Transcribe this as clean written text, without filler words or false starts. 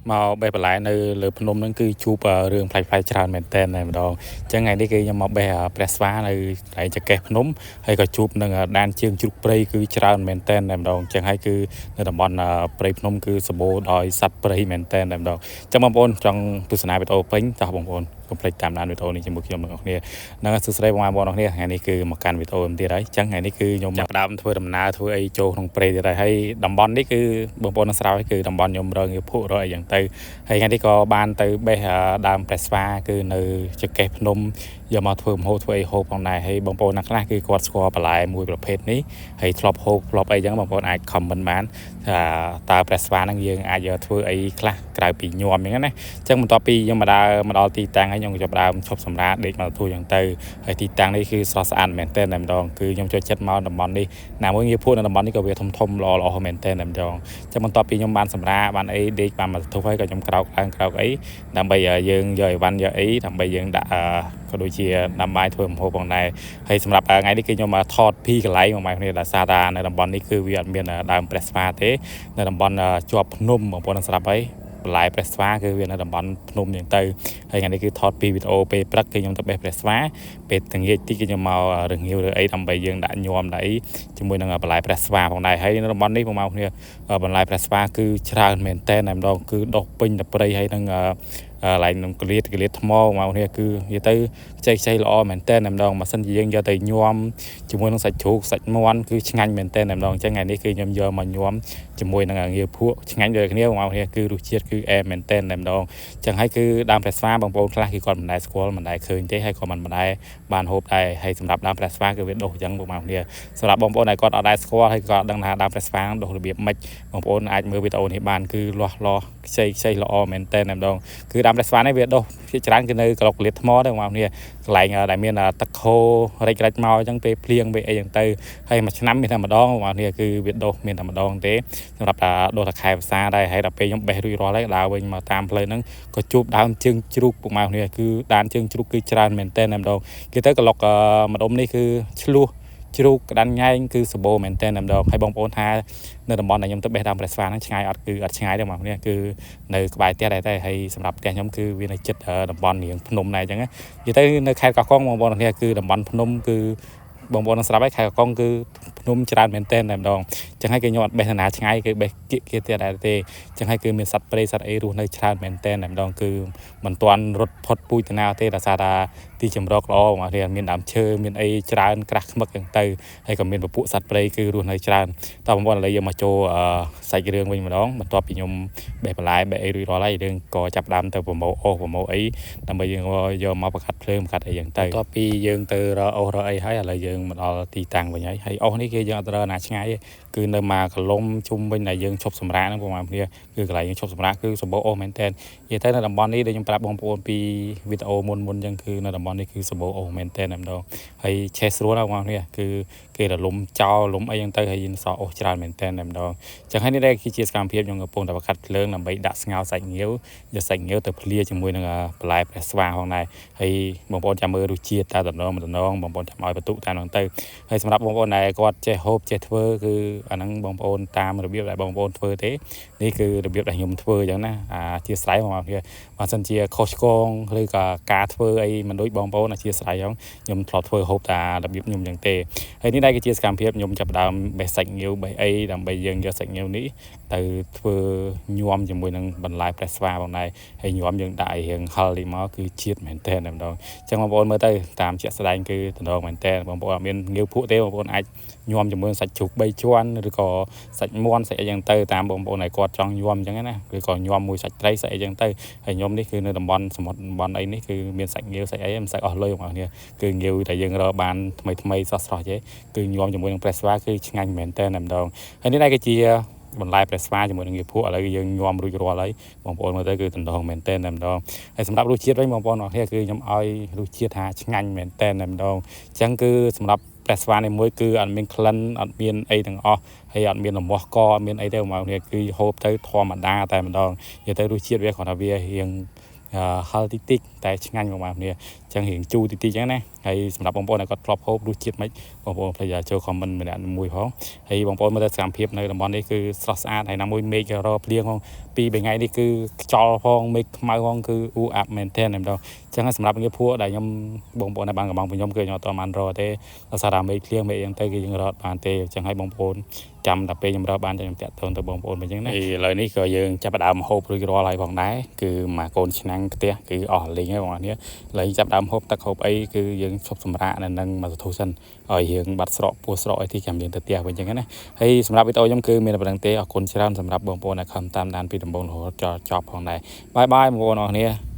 មកបេះបន្លែនៅលើភ្នំហ្នឹងគឺជួបរឿងប្លែកៗច្រើនមែនតើម្ដងអញ្ចឹងថ្ងៃនេះគឺខ្ញុំមកបេះព្រះស្វានៅកន្លែងចកេះភ្នំហើយក៏ជួបនឹងដានជើងជ្រូកព្រៃគឺច្រើនមែនតើម្ដងអញ្ចឹងហើយគឺនៅតំបន់ព្រៃភ្នំគឺសម្បូរដោយសត្វព្រៃមែនតើម្ដងអញ្ចឹងបងប្អូនចង់ទស្សនាវីដេអូពេញតោះបងប្អូនកុំភ្លេចតាមដានវីដេអូនេះជាមួយខ្ញុំទាំងអស់គ្នានឹងសួស្ដីបងប្អូនទាំងអស់គ្នាថ្ងៃនេះគឺមកកាន់វីដេអូទៀតហើយអញ្ចឹងថ្ងៃនេះគឺខ្ញុំចាប់ដើមធ្វើដំណើរធ្វើអីចូលក្នុងព្រៃទៀតហើយតំបន់នេះគឺបងប្អូននឹងស្រាវគឺតំបន់ខ្ញុំរងងារភក់រកអីយ៉ាងទៅហើយថ្ងៃនេះក៏បានទៅបេះដើមព្រះស្វាគឺនៅចកេះភ្នំយកមកធ្វើម្ហូបធ្វើអីហូបផងដែរហើយបងប្អូនខ្លះគឺគាត់ស្គាល់បន្លែមួយប្រភេទនេះហើយធ្លាប់ហូបធ្លាប់អីចឹងបងប្អូនអាច comment បានថាតើព្រះស្វាហ្នឹងយើងអាចធ្វើអីខ្លះក្រៅពីញោមអញ្ចឹងណាអញ្ចឹងបន្ទាប់ពីខ្ញុំមកដល់ទីតាំងហើយខ្ញុំចាប់ដើមឈប់សម្រាកដេកមកទូយ៉ាងទៅហើយទីតាំងនេះគឺស្រស់ស្អាតមែនទែនតែម្ដងគឺខ្ញុំចូលចិត្តមកតំបន់នេះណាមួយងារភក់នៅតំបន់នេះក៏វាធំល្អមែនទែនតែម្ដងអញ្ចឹងបន្ទាប់ពីខ្ញុំបានសម្រាកបានអីដេកបានមកទូហើយក៏ខ្ញុំក្រោកឡើងក្រោកអីដើម្បីយើងយកអីវ៉ាន់យកអីដើម្បីយើងដាក់ក៏ដូចជាដាំបាយធ្វើម្ហូបផងដែរហើយសម្រាប់ថ្ងៃនេះគឺខ្ញុំមកថតពីកន្លែងមកគ្នាដោយសារថានៅតំបន់នេះគឺវាអត់មានដើមព្រះស្វាទេនៅតំបន់ជាប់ភ្នំបងប្អូននឹងស្រាប់ហើយបន្លែព្រះស្វាគឺវានៅតំបន់ភ្នំយ៉ាងទៅហើយថ្ងៃនេះគឺថតពីវីដេអូពេលព្រឹកគឺខ្ញុំទៅបេះព្រះស្វាពេលល្ងាចតិចគឺខ្ញុំមករងាវឬអីដើម្បីយើងដាក់ញោមដាក់អីជាមួយនឹងបន្លែព្រះស្វាផងដែរហើយនៅតំបន់នេះបងប្អូនគ្នាបន្លែព្រះស្វាគឺច្រើនមែនតើតែម្ដងគឺដុះពេញតែព្រៃហើយនឹងឡើងនឹងកលៀតថ្មមកនេះគឺនិយាយទៅខ្ចីល្អមែនតើម្ដងម៉ាស៊ីនជាយើងយកទៅញោមជាមួយនឹងសាច់ជ្រូកសាច់មាន់គឺឆ្ងាញ់មែនតើម្ដងអញ្ចឹងថ្ងៃនេះគឺខ្ញុំយកមកញោមជាមួយនឹងងាវភក់ឆ្ងាញ់ដូចគ្នាបងប្អូនគឺរសជាតិគឺអែមមែនតើម្ដងអញ្ចឹងហើយគឺដើមព្រះស្វាបងប្អូនខ្លះគឺគាត់មិនដែលស្គាល់មិនដែលឃើញទេហើយក៏មិនដែលបានហូបដែរហើយសម្រាប់ដើមព្រះស្វាគឺវាដុះអញ្ចឹងបងប្អូនសម្រាប់បងប្អូនដែលគាត់អត់ដែលស្គាល់ហើយគាត់ដឹងថាដើមព្រះស្វាដុះរបៀបម៉េចបងប្អូនអាចមើលវីដេអូនេះបានគឺលាស់ខ្ចីល្អមែនតើម្ដងគឺដើមព្រះស្វានេះវាដុះជាច្រើនគឺនៅក្លុកកលៀតថ្មទេបងប្អូនកន្លែងដែលមានទឹកខូរិចមកអញ្ចឹងពេលភ្លៀងពេលអីអញ្ចឹងទៅហើយមួយឆ្នាំមានតែម្ដងបងប្អូនគឺវាដុះមានតែម្ដងទេសម្រាប់ថាដុះតែខែភាសាដែរហើយដល់ពេលខ្ញុំបេះរួចរាល់ហើយដើរវិញមកតាមផ្លូវហ្នឹងក៏ជួបដើមជើងជ្រូកបងប្អូនគឺដានជើងជ្រូកគឺច្រើនមែនតើម្ដងគេទៅក្លុកម្ដុំនេះគឺឆ្លោះជ្រូកក្តាន់ញ៉ែងគឺសម្បូរមែនតើម្ដងហើយបងប្អូនថានៅតំបន់ដែលខ្ញុំទៅបេះដើមព្រះស្វាហ្នឹងឆ្ងាយអត់គឺអត់ឆ្ងាយទេបងប្អូនគឺនៅក្បែរផ្ទះដែរតែហើយសម្រាប់ផ្ទះខ្ញុំគឺវានៅជិតតំបន់រៀងភ្នំដែរអញ្ចឹងនិយាយទៅនៅខេត្តកោះកុងបងប្អូនគឺតំបន់ភ្នំគឺបងប្អូននឹងស្រាប់ហើយខេត្តកោះកុងគឺភ្នំច្រើនមែនតើម្ដងអញ្ចឹងហើយគឺខ្ញុំអត់បេះទៅណាឆ្ងាយគឺបេះគៀកទៀតដែរទេអញ្ចឹងហើយគឺមានសត្វព្រៃសត្វអីរស់នៅច្រើនមែនតើម្ដងគឺមិនទាន់រត់ផុតពូជទៅណាទេដោយសារថាទីជម្រកល្អបងប្អូនមានដើមឈើមានអីច្រើនក្រាស់ខ្មឹកអញ្ចឹងទៅហើយក៏មានពពួកសត្វព្រៃគឺរស់នៅច្រើនតើបងប្អូនឥឡូវយើងមកចូលសាច់រឿងវិញម្ដងបន្ទាប់ពីខ្ញុំបេះបន្លែបេះអីរួចរាល់ហើយយើងក៏ចាប់ដើមទៅប្រមូលអីដើម្បីយើងយកមកបង្កាត់ភ្លើងបង្កាត់អីអញ្ចឹងទៅបន្ទាប់ពីយើងទៅរកអីហើយឥឡូវយើងមកដល់ទីតាំងវិញហើយអស់នេះគឺយើងអត់រើណាឆ្ងាយទេគឺនៅមកកលុំជុំវិញដែលយើងឈប់សម្រាកហ្នឹងបងប្អូនគឺកន្លែងយើងឈប់សម្រាកគឺសម្បូរមែនតើនិយាយទៅនៅតំបន់នេះដែលខ្ញុំប្រាប់បងប្អូនពីវីដេអូមុនអញ្ចឹងគឺនៅតំបន់នេះគឺសម្បូរមែនតើម្ដងហើយឆេះស្រួលណាបងប្អូនគឺគេរលំចោលលំអីហ្នឹងទៅហើយយើងសអស់ច្រើនមែនតើម្ដងអញ្ចឹងហើយនេះគឺជាសកម្មភាពខ្ញុំកំពុងតែបង្កាត់ភ្លើងដើម្បីដាក់ស្ងោរសាច់ងាវយកសាច់ងាវទៅភ្លាជាមួយនឹងបន្លែព្រះស្វាផងដែរហើយបងប្អូនចាំមើលរសជាតិតើតំណងបងប្អូនចាំឲ្យបន្ទុកតាមហ្នឹងទៅហើយសម្រាប់បងប្អូនដែលគាត់ចេះហូបចេះធ្វើគឺអាហ្នឹងបងប្អូនតាមរបៀបដែលបងប្អូនធ្វើទេនេះគឺរបៀបដែលខ្ញុំធ្វើអញ្ចឹងណាអធិស្ឋានបងប្អូនបើសិនជាខុសឆ្គងឬក៏ការធ្វើអីមិនដូចបងប្អូនអធិស្ឋានខ្ញុំធ្លាប់ធ្វើហូបតារបៀបខ្ញុំអញ្ចឹងទេហើយនេះដែរគឺជាសកម្មភាពខ្ញុំចាប់ដើមបេះសាច់ងាវបេះអីដើម្បីយើងយកសាច់ងាវនេះទៅធ្វើញោមជាមួយនឹងបន្លែព្រះស្វាផងដែរហើយញោមយើងដាក់ឲ្យរៀងហឹលនេះមកគឺជាតិមែនតើម្ដងអញ្ចឹងបងប្អូនមើលទៅតាមជាក់ស្ដែងគឺតំណងមែនតើបងប្អូនអត់មានងាវភក់ទេបងប្អូនអាចញោមជាមួយសាច់ជ្រូក3ជាន់ឬក៏សាច់មាន់សាច់អីចឹងទៅតាមបងប្អូនដែលគាត់ចង់ញោមអញ្ចឹងណាឬក៏ញោមមួយសាច់ត្រីសាច់អីចឹងទៅហើយខ្ញុំនេះគឺនៅតំបន់សមុទ្រតំបន់អីនេះគឺមានសាច់ងាវសាច់អីមិនសូវអស់លុយបងប្អូនគឺងាវដែលយើងរកបានថ្មីស្រស់ទេគឺញោមជាមួយនឹងព្រះស្វាគឺឆ្ងាញ់មែនតើម្ដងហើយនេះដែរគឺជាបន្លែព្រះស្វាជាមួយនឹងងាវភក់ឥឡូវយើងញោមរួចរាល់ហើយបងប្អូនមើលទៅគឺតំណងមែនតើម្ដងហើយសម្រាប់រសជាតិវិញបងប្អូនអរគ្នាគឺខ្ញុំឲ្យរសជាតិថាឆ្ងាញ់មែនតើម្ដងអញ្ចឹងគឺសម្រាប់ព្រះស្វានេះមួយគឺអត់មានក្លិនអត់មានអីទាំងអស់ហើយអត់មានរមាស់កអត់មានអីទេបងប្អូនគឺហូបទៅធម្មតាតែម្ដងនិយាយទៅរសជាតិវាគ្រាន់តែវារៀងហឹលតិចតែឆ្ងាញ់បងប្អូនអញ្ចឹងរៀងជូរតិចអញ្ចឹងណាហើយសម្រាប់បងប្អូនដែលគាត់ធ្លាប់ហូបរសជាតិមិន បងប្អូនផ្លេចចូល comment ម្នាក់មួយផងហើយបងប្អូនមើលទៅសកម្មភាពនៅតំបន់នេះគឺស្រស់ស្អាតហើយណាមួយមេឃរភ្លៀងផងពី3ថ្ងៃនេះគឺខ្យល់ផងមេឃខ្មៅផងគឺអ៊ូអាប់មែនទែនតែម្ដងអញ្ចឹងសម្រាប់ងារភួរដែលខ្ញុំបងប្អូនដែលបានកំងពីខ្ញុំគឺខ្ញុំអត់បានរកទេដោយសារតែមេឃភ្លៀងមេឃអីទៅគឺយើងរកបានទេអញ្ចឹងហើយបងប្អូនចាំតែពេលខ្ញុំរកបានចាំខ្ញុំតាក់ទងទៅបងប្អូនវិញអញ្ចឹងណាឥឡូវនេះក៏យើងចាប់ផ្ដើមហូបរួចរាល់ហើយផងដែរគឺមកកូនឆ្នាំងខ្ទះគឺអស់លេងហើយបងប្អូននេះឥឡូវចាប់ផ្ដើមហូបទឹកហូបអីគឺយើងឈប់សម្រាកនៅនឹងមកសធុសិនឲ្យរៀងបាត់ស្រកពោះស្រកអីទីចាំយើងទៅផ្ទះវិញអញ្ចឹងណាហើយសម្រាប់វីដេអូខ្ញុំគឺមានតែប៉ុណ្្នឹងទេអរគុណច្រើនសម្រាប់បងប្អូនដែលខំតាមដានពីដំបូងរហូតដល់ចប់ផងដែរបាយបាយបងប្អូនអរគ្នា